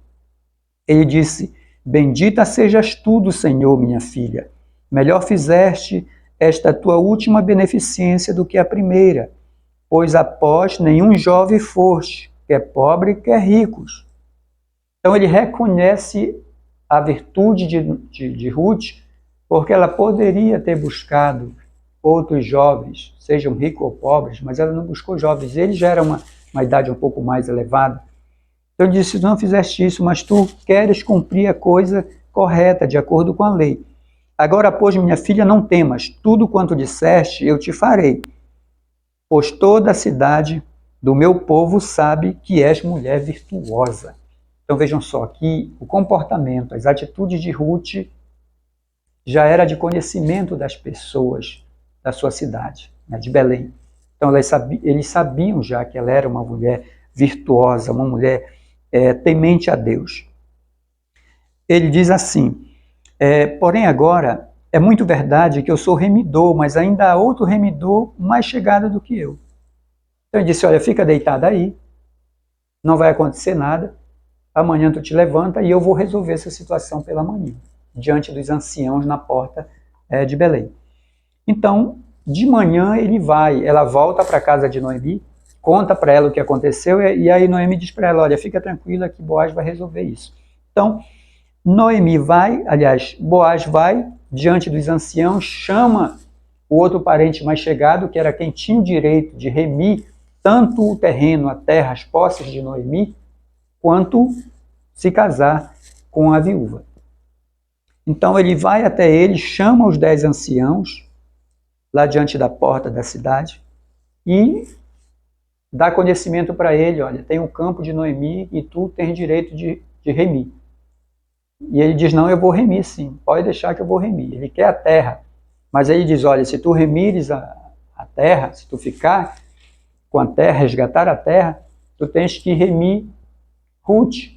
Ele disse, bendita sejas tu do Senhor, minha filha. Melhor fizeste esta tua última beneficência do que a primeira, pois após nenhum jovem foste, quer pobre, quer ricos. Então ele reconhece a virtude de Ruth, porque ela poderia ter buscado outros jovens, sejam ricos ou pobres, mas ela não buscou jovens. Ele já era uma idade um pouco mais elevada. Então ele disse, não fizeste isso, mas tu queres cumprir a coisa correta, de acordo com a lei. Agora, pois, minha filha, não temas, tudo quanto disseste eu te farei, pois toda a cidade do meu povo sabe que és mulher virtuosa. Então vejam só, que o comportamento, as atitudes de Ruth já era de conhecimento das pessoas da sua cidade, né, de Belém. Então eles sabiam já que ela era uma mulher virtuosa, uma mulher temente a Deus. Ele diz assim, porém agora é muito verdade que eu sou remidor, mas ainda há outro remidor mais chegado do que eu. Então ele disse, olha, fica deitada aí, não vai acontecer nada, amanhã tu te levanta e eu vou resolver essa situação pela manhã, diante dos anciãos na porta de Belém. Então, de manhã ela volta para a casa de Noemi, conta para ela o que aconteceu, e aí Noemi diz para ela, olha, fica tranquila que Boaz vai resolver isso. Então, Boaz vai diante dos anciãos, chama o outro parente mais chegado, que era quem tinha o direito de remir tanto o terreno, a terra, as posses de Noemi, quanto se casar com a viúva. Então ele vai até ele, chama os 10 anciãos, lá diante da porta da cidade, e dá conhecimento para ele, olha, tem um campo de Noemi e tu tens direito de remir. E ele diz, não, eu vou remir sim, pode deixar que eu vou remir. Ele quer a terra, mas ele diz, olha, se tu remires a terra, se tu ficar com a terra, resgatar a terra, tu tens que remir Ruth,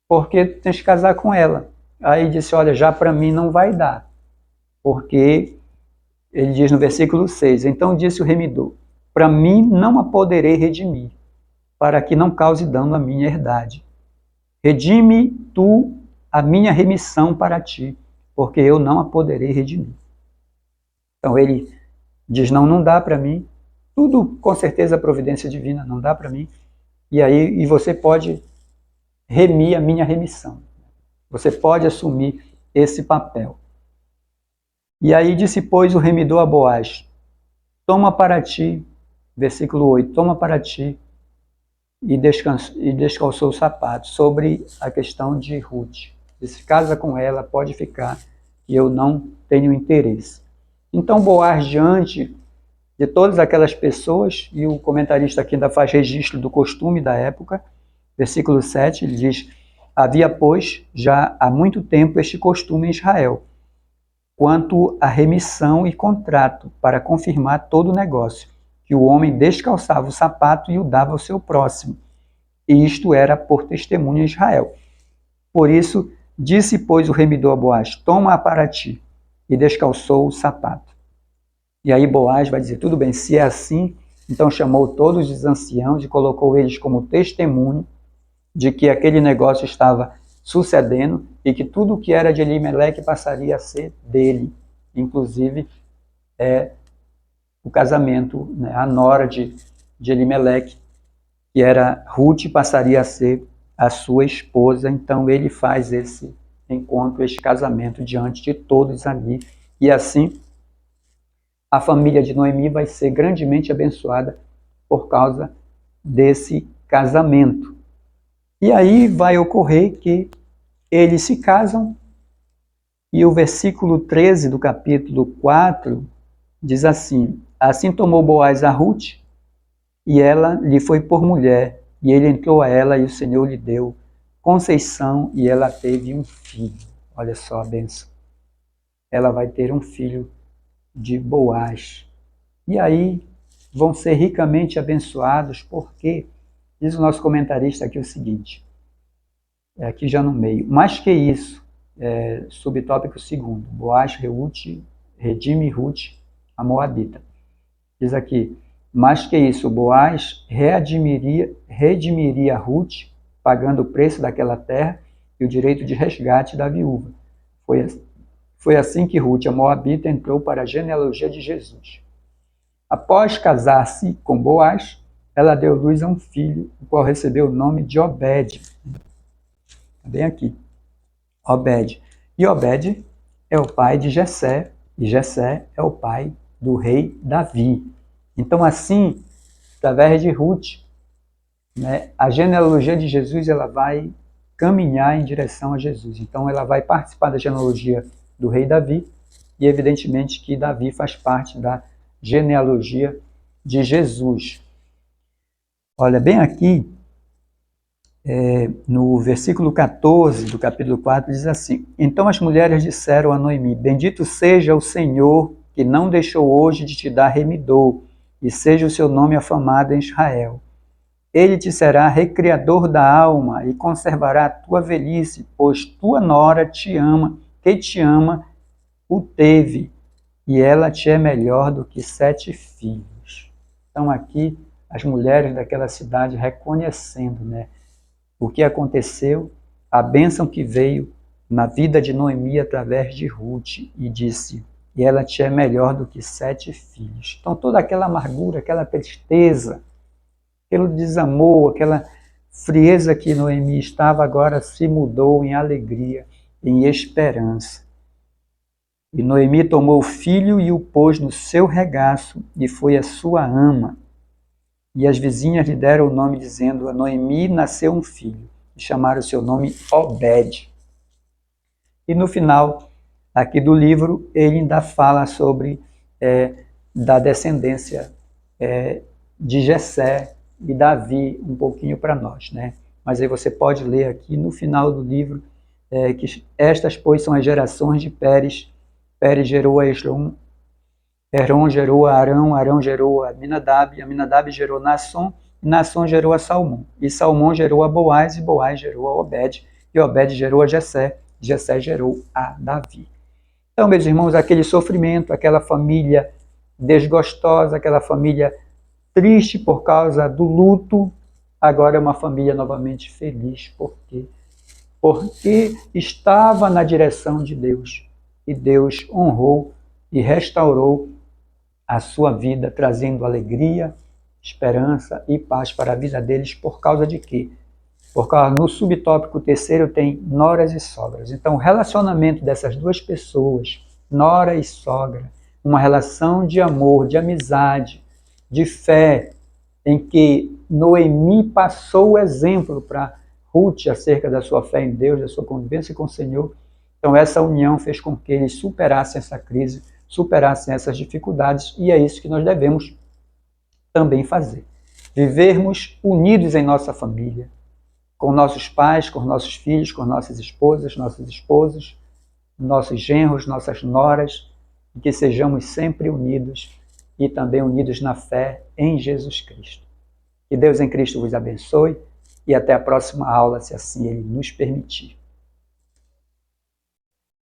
porque tu tens que casar com ela. Aí disse, olha, já para mim não vai dar, porque ele diz no versículo 6, então disse o remidor, para mim não a poderei redimir, para que não cause dano à minha herdade. Redime tu a minha remissão para ti, porque eu não a poderei redimir. Então ele diz, não dá para mim, tudo com certeza a providência divina, não dá para mim, e você pode remir a minha remissão. Você pode assumir esse papel. E aí disse, pois, o remidor a Boaz, toma para ti, versículo 8, toma para ti, e descalçou o sapato, sobre a questão de Ruth. Se casa com ela, pode ficar, e eu não tenho interesse. Então Boaz, diante de todas aquelas pessoas, e o comentarista aqui ainda faz registro do costume da época, versículo 7, ele diz, havia, pois, já há muito tempo este costume em Israel, quanto à remissão e contrato, para confirmar todo o negócio, que o homem descalçava o sapato e o dava ao seu próximo, e isto era por testemunho em Israel. Por isso, disse, pois, o remidor a Boaz, toma-a para ti, e descalçou o sapato. E aí Boaz vai dizer, tudo bem, se é assim, então chamou todos os anciãos e colocou eles como testemunho, de que aquele negócio estava sucedendo e que tudo o que era de Elimeleque passaria a ser dele, inclusive o casamento, né, a nora de Elimeleque, que era Ruth, passaria a ser a sua esposa. Então ele faz esse encontro, esse casamento diante de todos ali, e assim a família de Noemi vai ser grandemente abençoada por causa desse casamento. E aí vai ocorrer que eles se casam, e o versículo 13 do capítulo 4 diz assim: assim tomou Boaz a Ruth, e ela lhe foi por mulher, e ele entrou a ela, e o Senhor lhe deu conceição, e ela teve um filho. Olha só a bênção. Ela vai ter um filho de Boaz. E aí vão ser ricamente abençoados, porque, diz o nosso comentarista aqui o seguinte, aqui já no meio, mais que isso, subtópico 2, Boaz redime Ruth, a Moabita. Diz aqui, mais que isso, Boaz redimiria Ruth, pagando o preço daquela terra e o direito de resgate da viúva. Foi assim que Ruth, a Moabita, entrou para a genealogia de Jesus. Após casar-se com Boaz, ela deu luz a um filho, o qual recebeu o nome de Obed. Bem aqui, Obed. E Obed é o pai de Jessé, e Jessé é o pai do rei Davi. Então, assim, através de Ruth, né, a genealogia de Jesus ela vai caminhar em direção a Jesus. Então, ela vai participar da genealogia do rei Davi, e evidentemente que Davi faz parte da genealogia de Jesus. Olha, bem aqui, no versículo 14 do capítulo 4, diz assim: então as mulheres disseram a Noemi: bendito seja o Senhor, que não deixou hoje de te dar remidor, e seja o seu nome afamado em Israel. Ele te será recriador da alma e conservará a tua velhice, pois tua nora te ama, que te ama, o teve, e ela te é melhor do que 7 filhos. Então aqui as mulheres daquela cidade reconhecendo, né, o que aconteceu, a bênção que veio na vida de Noemi através de Ruth, e disse, e ela te é melhor do que 7 filhos. Então toda aquela amargura, aquela tristeza, aquele desamor, aquela frieza que Noemi estava, agora se mudou em alegria, em esperança. E Noemi tomou o filho e o pôs no seu regaço, e foi a sua ama. E as vizinhas lhe deram o nome, dizendo, a Noemi nasceu um filho, e chamaram o seu nome Obed. E no final aqui do livro, ele ainda fala sobre da descendência de Jessé e Davi, um pouquinho para nós, né? Mas aí você pode ler aqui no final do livro que estas, pois, são as gerações de Pérez. Pérez gerou a Esrom, Herom gerou a Arão, Arão gerou a Aminadab gerou Nasson, e Nasson gerou a Salmão, e Salmão gerou a Boaz, e Boaz gerou a Obed, e Obed gerou a Jessé, Jessé gerou a Davi. Então, meus irmãos, aquele sofrimento, aquela família desgostosa, aquela família triste por causa do luto, agora é uma família novamente feliz. Por quê? Porque estava na direção de Deus, e Deus honrou e restaurou a sua vida, trazendo alegria, esperança e paz para a vida deles. Por causa de quê? Por causa, no subtópico 3 tem noras e sogras. Então, o relacionamento dessas duas pessoas, nora e sogra, uma relação de amor, de amizade, de fé, em que Noemi passou o exemplo para Ruth acerca da sua fé em Deus, da sua convivência com o Senhor. Então, essa união fez com que eles superassem essa crise, superassem essas dificuldades, e é isso que nós devemos também fazer. Vivermos unidos em nossa família, com nossos pais, com nossos filhos, com nossas esposas, nossos esposos, nossos genros, nossas noras, e que sejamos sempre unidos e também unidos na fé em Jesus Cristo. Que Deus em Cristo vos abençoe e até a próxima aula, se assim Ele nos permitir.